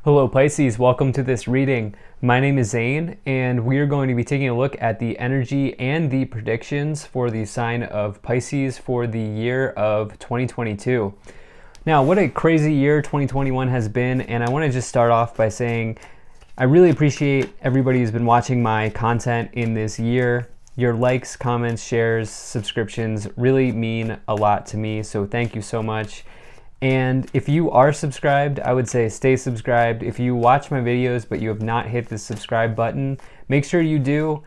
Hello Pisces, welcome to this reading. My name is Zane and we are going to be taking a look at the energy and the predictions for the sign of Pisces for the year of 2022. Now, what a crazy year 2021 has been, and I want to just start off by saying I really appreciate everybody who's been watching my content in this year. Your likes, comments, shares, subscriptions really mean a lot to me, so thank you so much. And if you are subscribed, I would say stay subscribed. If you watch my videos but you have not hit the subscribe button, make sure you do.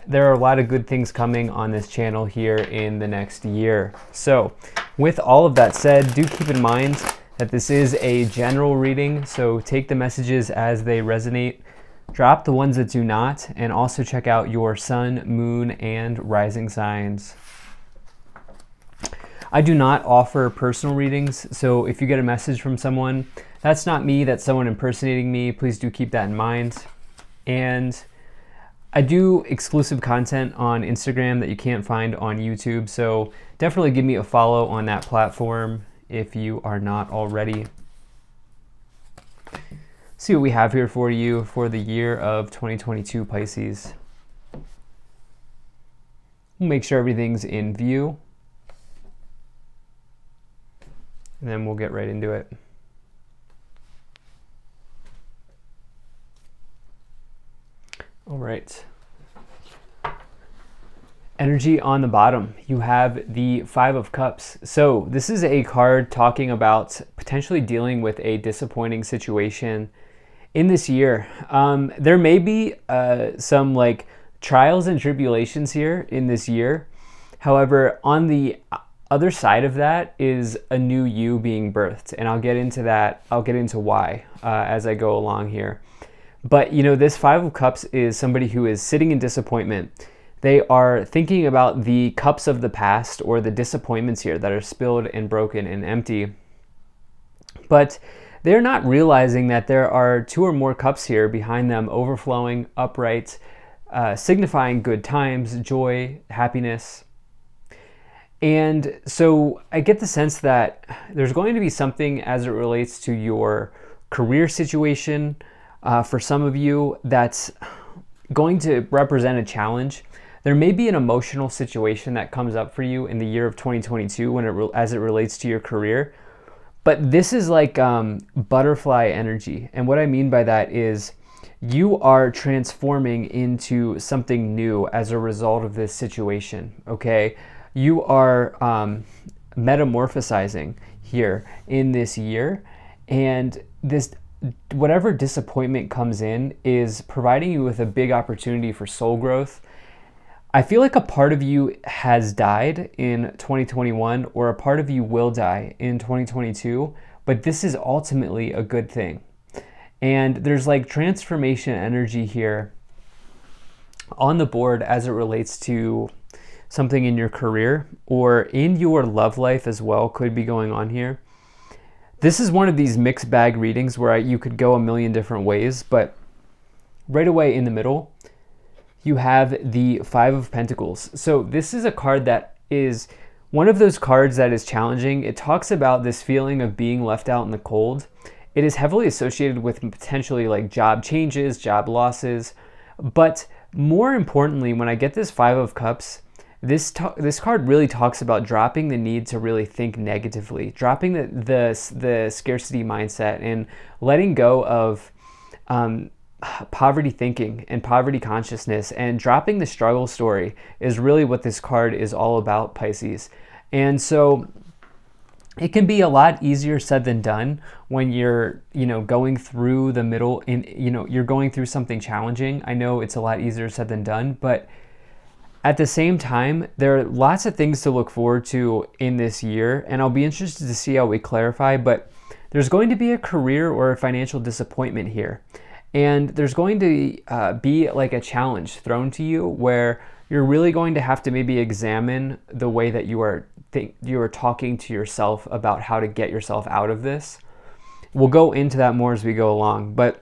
There are a lot of good things coming on this channel here in the next year. So with all of that said, do keep in mind that this is a general reading, so take the messages as they resonate, drop the ones that do not, and also check out your sun, moon, and rising signs. I do not offer personal readings, so if you get a message from someone, that's not me, that's someone impersonating me. Please do keep that in mind. And I do exclusive content on Instagram that you can't find on YouTube, so definitely give me a follow on that platform if you are not already. See what we have here for you for the year of 2022 Pisces. We'll make sure everything's in view. And then we'll get right into it. All right. Energy on the bottom, you have the Five of Cups. So this is a card talking about potentially dealing with a disappointing situation in this year. There may be some like trials and tribulations here in this year. However, on the other side of that is a new you being birthed, and I'll get into that. I'll get into why as I go along here. But you know, this Five of Cups is somebody who is sitting in disappointment. They are thinking about the cups of the past, or the disappointments here that are spilled and broken and empty. But they're not realizing that there are two or more cups here behind them, overflowing, upright, signifying good times, joy, happiness. And so I get the sense that there's going to be something as it relates to your career situation for some of you that's going to represent a challenge. There may be an emotional situation that comes up for you in the year of 2022 as it relates to your career. But this is like butterfly energy. And what I mean by that is you are transforming into something new as a result of this situation, okay? You are metamorphosizing here in this year, and this whatever disappointment comes in is providing you with a big opportunity for soul growth. I feel like a part of you has died in 2021, or a part of you will die in 2022, but this is ultimately a good thing. And there's like transformation energy here on the board as it relates to something in your career or in your love life as well could be going on here. This is one of these mixed bag readings where you could go a million different ways, but right away in the middle, you have the Five of Pentacles. So this is a card that is one of those cards that is challenging. It talks about this feeling of being left out in the cold. It is heavily associated with potentially like job changes, job losses, but more importantly, when I get this Five of Cups, this card really talks about dropping the need to really think negatively, dropping the scarcity mindset, and letting go of poverty thinking and poverty consciousness, and dropping the struggle story is really what this card is all about, Pisces. And so it can be a lot easier said than done when you're, going through the middle you're going through something challenging. I know it's a lot easier said than done, but at the same time, there are lots of things to look forward to in this year, and I'll be interested to see how we clarify, but there's going to be a career or a financial disappointment here. And there's going to be like a challenge thrown to you where you're really going to have to maybe examine the way that you are talking to yourself about how to get yourself out of this. We'll go into that more as we go along, but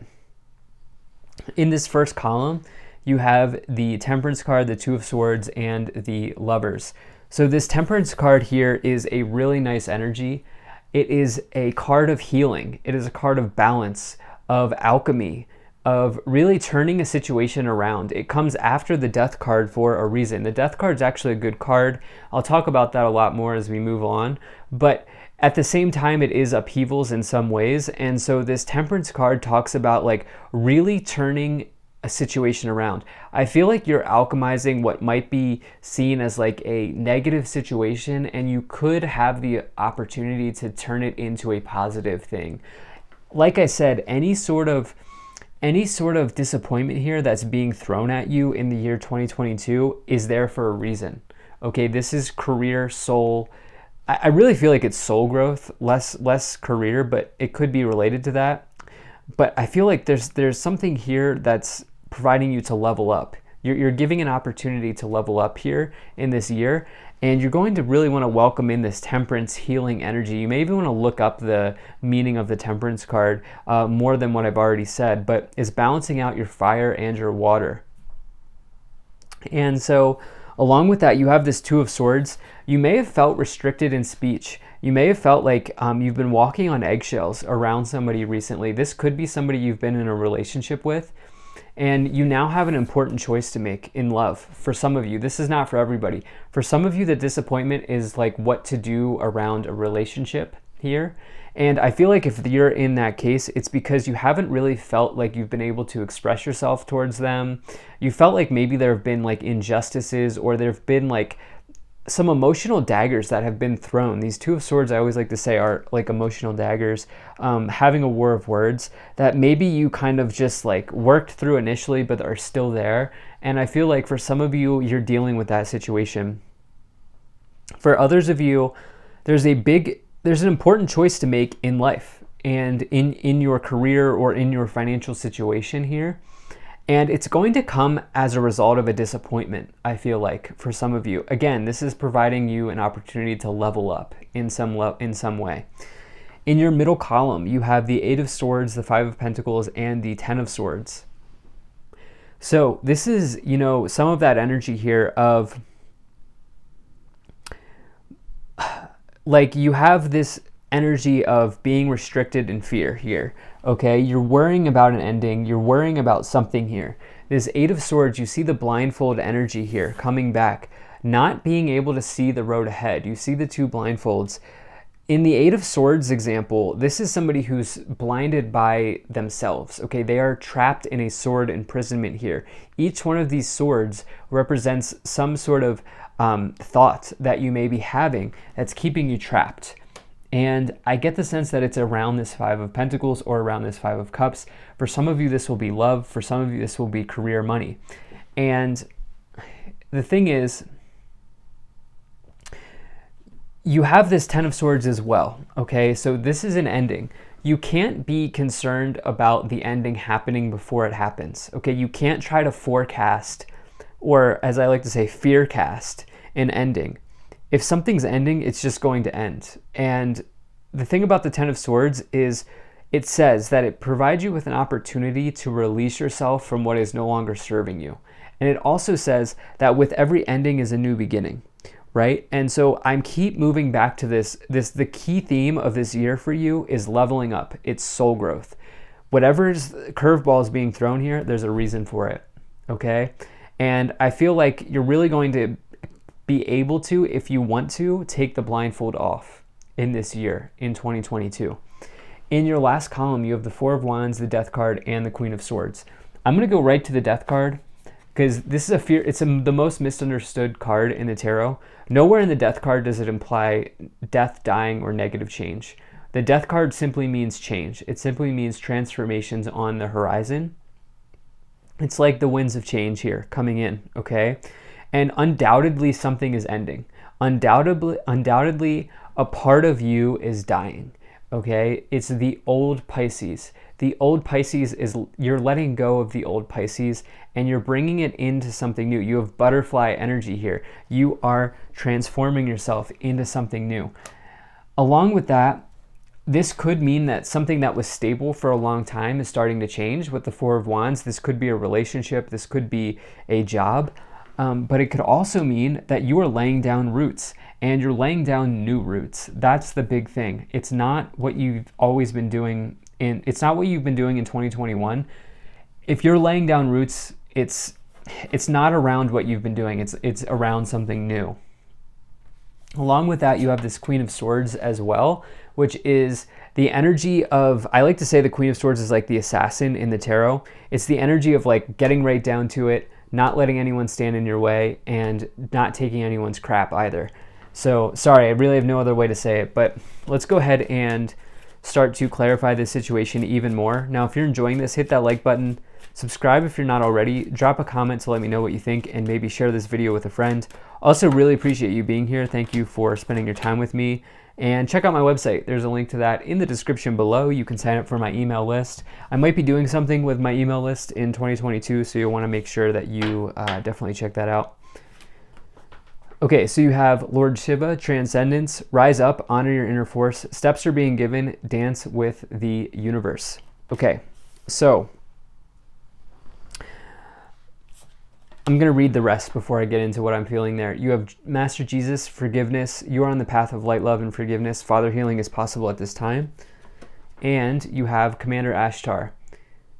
in this first column, you have the Temperance card, the Two of Swords, and the Lovers. So this Temperance card here is a really nice energy. It is a card of healing. It is a card of balance, of alchemy, of really turning a situation around. It comes after the Death card for a reason. The Death card is actually a good card. I'll talk about that a lot more as we move on. But at the same time, it is upheavals in some ways. And so this Temperance card talks about like really turning a situation around. I feel like you're alchemizing what might be seen as like a negative situation, and you could have the opportunity to turn it into a positive thing. Like I said, any sort of disappointment here that's being thrown at you in the year 2022 is there for a reason. Okay, this is career, soul. I really feel like it's soul growth, less career, but it could be related to that. But I feel like there's something here that's providing you to level up. You're giving an opportunity to level up here in this year, and you're going to really want to welcome in this Temperance healing energy. You may even want to look up the meaning of the Temperance card more than what I've already said, but it's balancing out your fire and your water. And so along with that, you have this Two of Swords. You may have felt restricted in speech. You may have felt like you've been walking on eggshells around somebody recently. This could be somebody you've been in a relationship with, and you now have an important choice to make in love. For some of you, this is not for everybody. For some of you, the disappointment is like what to do around a relationship here. And I feel like if you're in that case, it's because you haven't really felt like you've been able to express yourself towards them. You felt like maybe there have been like injustices, or there have been like some emotional daggers that have been thrown. These Two of Swords, I always like to say, are like emotional daggers, having a war of words that maybe you kind of just like worked through initially, but are still there. And I feel like for some of you, you're dealing with that situation. For others of you, there's an important choice to make in life and in your career or in your financial situation here. And it's going to come as a result of a disappointment, I feel like, for some of you. Again, this is providing you an opportunity to level up in some way. In your middle column, you have the Eight of Swords, the Five of Pentacles, and the Ten of Swords. So this is, some of that energy here of, like, you have this energy of being restricted in fear here. Okay, you're worrying about an ending, you're worrying about something here. This Eight of Swords, you see the blindfold energy here coming back, not being able to see the road ahead. You see the two blindfolds. In the Eight of Swords example, this is somebody who's blinded by themselves. Okay, they are trapped in a sword imprisonment here. Each one of these swords represents some sort of thought that you may be having that's keeping you trapped. And I get the sense that it's around this Five of Pentacles or around this Five of Cups. For some of you, this will be love. For some of you, this will be career, money. And the thing is, you have this Ten of Swords as well, okay? So this is an ending. You can't be concerned about the ending happening before it happens, okay? You can't try to forecast, or as I like to say, fearcast an ending. If something's ending, it's just going to end. And the thing about the Ten of Swords is it says that it provides you with an opportunity to release yourself from what is no longer serving you. And it also says that with every ending is a new beginning, right? And so I'm keep moving back to the key theme of this year for you is leveling up. It's soul growth. Whatever's curveball is being thrown here, there's a reason for it, okay? And I feel like you're really going to be able to, if you want to, take the blindfold off in this year, in 2022. In your last column, you have the Four of Wands, the Death card, and the Queen of Swords. I'm going to go right to the Death card because this is the most misunderstood card in the tarot. Nowhere in the Death card does it imply death, dying, or negative change. The Death card simply means change. It simply means transformations on the horizon. It's like the winds of change here coming in, okay? And undoubtedly something is ending. Undoubtedly a part of you is dying, okay? It's the old Pisces. The old Pisces is, you're letting go of the old Pisces and you're bringing it into something new. You have butterfly energy here. You are transforming yourself into something new. Along with that, this could mean that something that was stable for a long time is starting to change with the Four of Wands. This could be a relationship. This could be a job. But it could also mean that you are laying down roots and you're laying down new roots. That's the big thing. It's not what you've always been doing it's not what you've been doing in 2021. If you're laying down roots, it's not around what you've been doing. It's around something new. Along with that, you have this Queen of Swords as well, which is the energy of, I like to say the Queen of Swords is like the assassin in the tarot. It's the energy of like getting right down to it, not letting anyone stand in your way, and not taking anyone's crap either. So sorry, I really have no other way to say it, but let's go ahead and start to clarify this situation even more. Now, if you're enjoying this, hit that like button, subscribe if you're not already, drop a comment to let me know what you think, and maybe share this video with a friend. Also, really appreciate you being here. Thank you for spending your time with me. And check out my website. There's a link to that in the description below. You can sign up for my email list. I might be doing something with my email list in 2022, so you'll want to make sure that you definitely check that out. Okay, so you have Lord Shiva, Transcendence, Rise Up, Honor Your Inner Force, Steps Are Being Given, Dance with the Universe. Okay, so I'm going to read the rest before I get into what I'm feeling there. You have Master Jesus, Forgiveness. You are on the path of light, love, and forgiveness. Father healing is possible at this time. And you have Commander Ashtar.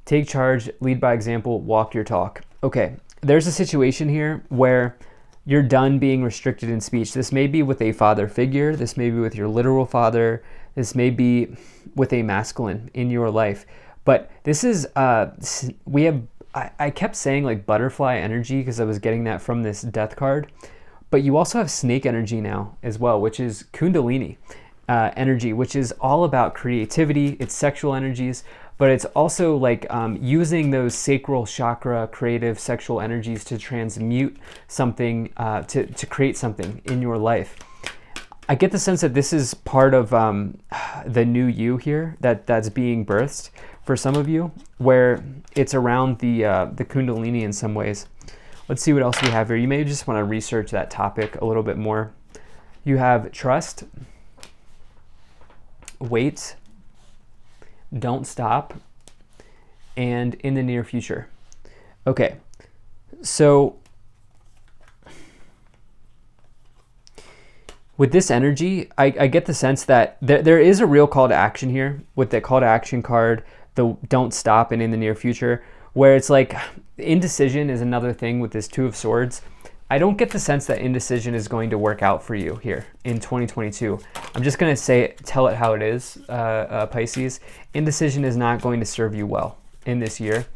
Take charge, lead by example, walk your talk. Okay, there's a situation here where you're done being restricted in speech. This may be with a father figure. This may be with your literal father. This may be with a masculine in your life. But this is, I kept saying like butterfly energy because I was getting that from this death card. But you also have snake energy now as well, which is Kundalini energy, which is all about creativity. It's sexual energies, but it's also like using those sacral chakra, creative sexual energies to transmute something, to create something in your life. I get the sense that this is part of the new you here that's being birthed for some of you, where it's around the Kundalini in some ways. Let's see what else we have here. You may just want to research that topic a little bit more. You have trust, wait, don't stop, and in the near future. Okay, so with this energy, I get the sense that there is a real call to action here with the call to action card, the don't stop and in the near future, where it's like indecision is another thing with this Two of Swords. I don't get the sense that indecision is going to work out for you here in 2022. I'm just going to tell it how it is, Pisces. Indecision is not going to serve you well in this year.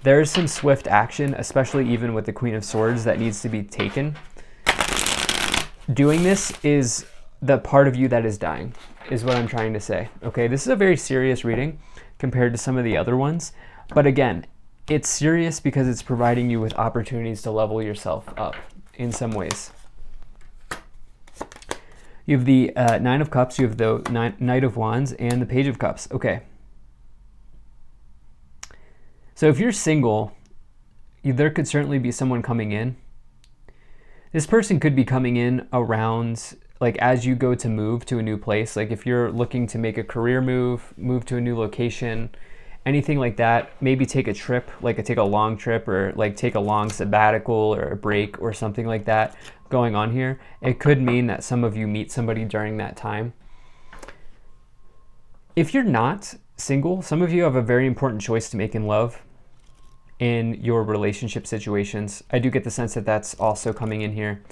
There is some swift action, especially even with the Queen of Swords, that needs to be taken. Doing this is the part of you that is dying, is what I'm trying to say. Okay, this is a very serious reading compared to some of the other ones. But again, it's serious because it's providing you with opportunities to level yourself up in some ways. You have the Nine of Cups, you have the Knight of Wands, and the Page of Cups. Okay. So if you're single, there could certainly be someone coming in. This person could be coming in around, like as you go to move to a new place, like if you're looking to make a career move to a new location, anything like that, maybe take a trip, like take a long trip, or like take a long sabbatical or a break or something like that going on here. It could mean that some of you meet somebody during that time. If you're not single, some of you have a very important choice to make in love, in your relationship situations. I do get the sense that that's also coming in here.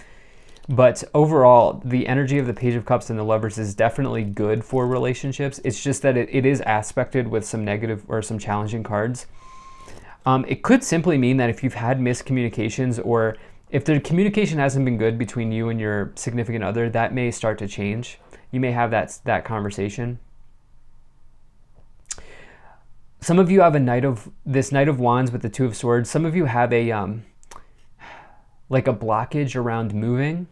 But overall, the energy of the Page of Cups and the Lovers is definitely good for relationships. It's just that it is aspected with some negative or some challenging cards. It could simply mean that if you've had miscommunications, or if the communication hasn't been good between you and your significant other, that may start to change. You may have that conversation. Some of you have this Knight of Wands with the Two of Swords. Some of you have a like a blockage around moving.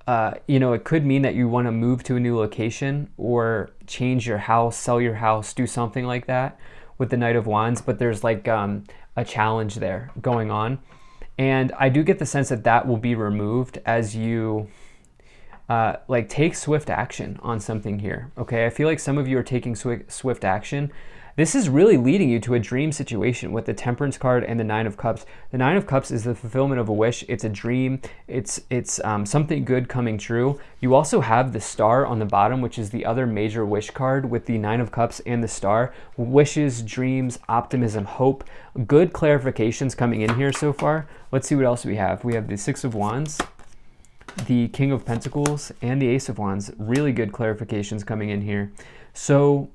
It could mean that you want to move to a new location or change your house, sell your house, do something like that with the Knight of Wands, but there's like a challenge there going on. And I do get the sense that that will be removed as you take swift action on something here. Okay, I feel like some of you are taking swift action. This is really leading you to a dream situation with the Temperance card and the Nine of Cups. The Nine of Cups is the fulfillment of a wish. It's a dream. It's something good coming true. You also have the Star on the bottom, which is the other major wish card with the Nine of Cups and the Star. Wishes, dreams, optimism, hope. Good clarifications coming in here so far. Let's see what else we have. We have the Six of Wands, the King of Pentacles, and the Ace of Wands. Really good clarifications coming in here. So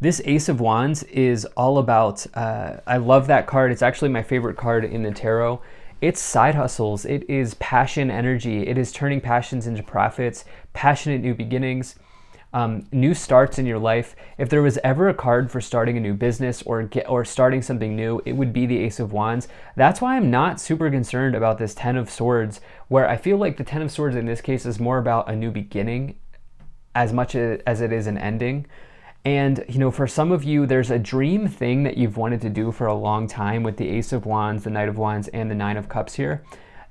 this Ace of Wands is all about, I love that card. It's actually my favorite card in the tarot. It's side hustles. It is passion energy. It is turning passions into profits, passionate new beginnings, new starts in your life. If there was ever a card for starting a new business or starting something new, it would be the Ace of Wands. That's why I'm not super concerned about this Ten of Swords, where I feel like the Ten of Swords in this case is more about a new beginning as much as it is an ending. And, you know, for some of you, there's a dream thing that you've wanted to do for a long time with the Ace of Wands, the Knight of Wands, and the Nine of Cups here,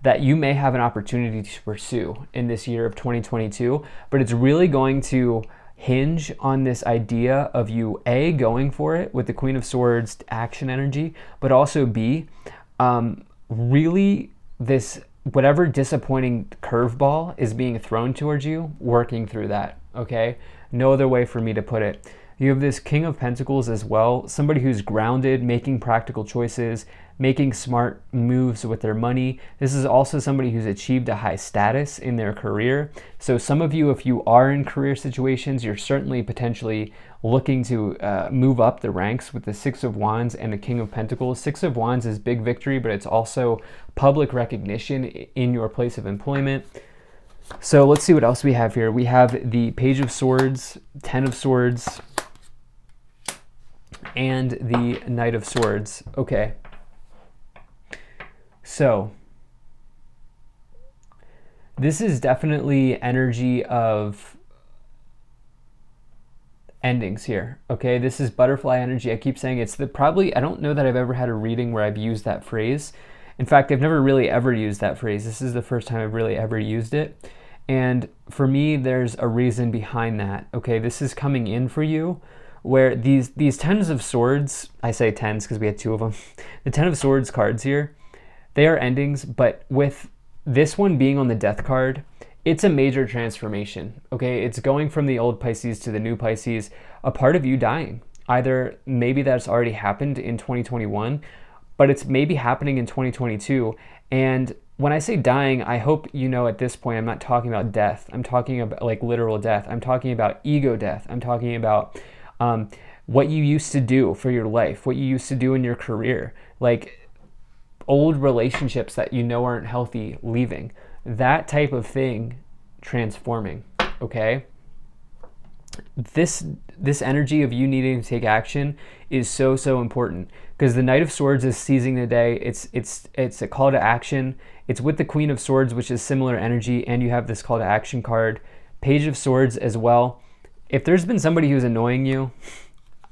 that you may have an opportunity to pursue in this year of 2022. But it's really going to hinge on this idea of you, A, going for it with the Queen of Swords action energy, but also B, really this, whatever disappointing curveball is being thrown towards you, working through that, okay? No other way for me to put it. You have this King of Pentacles as well, somebody who's grounded, making practical choices, making smart moves with their money. This is also somebody who's achieved a high status in their career. So some of you, if you are in career situations, you're certainly potentially looking to move up the ranks with the Six of Wands and the King of Pentacles. Six of Wands is big victory, but it's also public recognition in your place of employment. So let's see what else we have here. We have the Page of Swords, Ten of Swords, and the Knight of Swords. Okay. So this is definitely energy of endings here. Okay, this is butterfly energy. I keep saying it's I don't know that I've ever had a reading where I've used that phrase. In fact, I've never really ever used that phrase. This is the first time I've really ever used it. And for me, there's a reason behind that. Okay, this is coming in for you where these Tens of Swords, I say tens because we had two of them, the Ten of Swords cards here, they are endings, but with this one being on the Death card, it's a major transformation, okay? It's going from the old Pisces to the new Pisces, a part of you dying. Either maybe that's already happened in 2021, but it's maybe happening in 2022. And when I say dying, I hope you know at this point, I'm not talking about death. I'm talking about like literal death. I'm talking about ego death. I'm talking about what you used to do for your life, what you used to do in your career, like old relationships that you know aren't healthy, leaving. That type of thing transforming, okay? This energy of you needing to take action is so important because the Knight of Swords is seizing the day. It's a call to action. It's with the Queen of Swords, which is similar energy, and you have this call to action card. Page of Swords as well. If there's been somebody who's annoying you,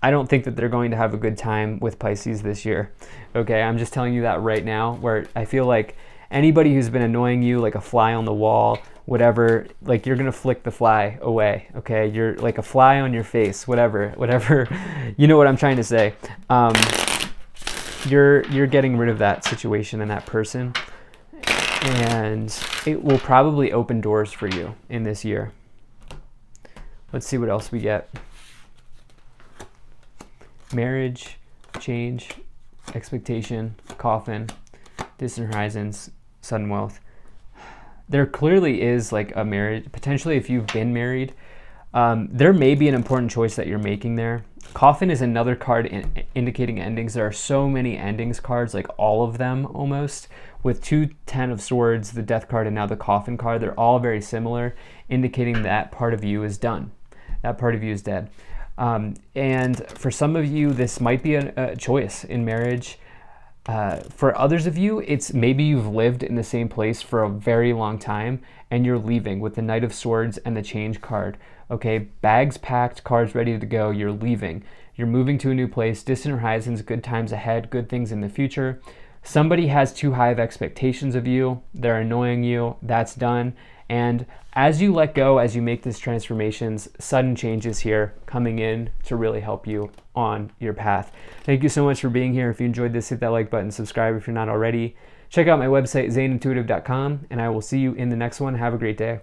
I don't think that they're going to have a good time with Pisces this year. Okay, I'm just telling you that right now, where I feel like anybody who's been annoying you, like a fly on the wall, whatever, like you're gonna flick the fly away, okay? You're like a fly on your face, whatever, you know what I'm trying to say. You're getting rid of that situation and that person, and it will probably open doors for you in this year. Let's see what else we get. Marriage, change, expectation, coffin, distant horizons, sudden wealth. There clearly is like a marriage, potentially if you've been married, there may be an important choice that you're making there. Coffin is another card indicating endings. There are so many endings cards, like all of them almost, with two Ten of Swords, the Death card, and now the Coffin card. They're all very similar, indicating that part of you is done. That part of you is dead. And for some of you, this might be a choice in marriage. For others of you, it's maybe you've lived in the same place for a very long time and you're leaving with the Knight of Swords and the Change card. Okay, bags packed, cards ready to go, you're leaving. You're moving to a new place, distant horizons, good times ahead, good things in the future. Somebody has too high of expectations of you, they're annoying you, that's done. And as you let go, as you make these transformations, sudden changes here coming in to really help you on your path. Thank you so much for being here. If you enjoyed this, hit that like button, subscribe if you're not already. Check out my website, zaneintuitive.com, and I will see you in the next one. Have a great day.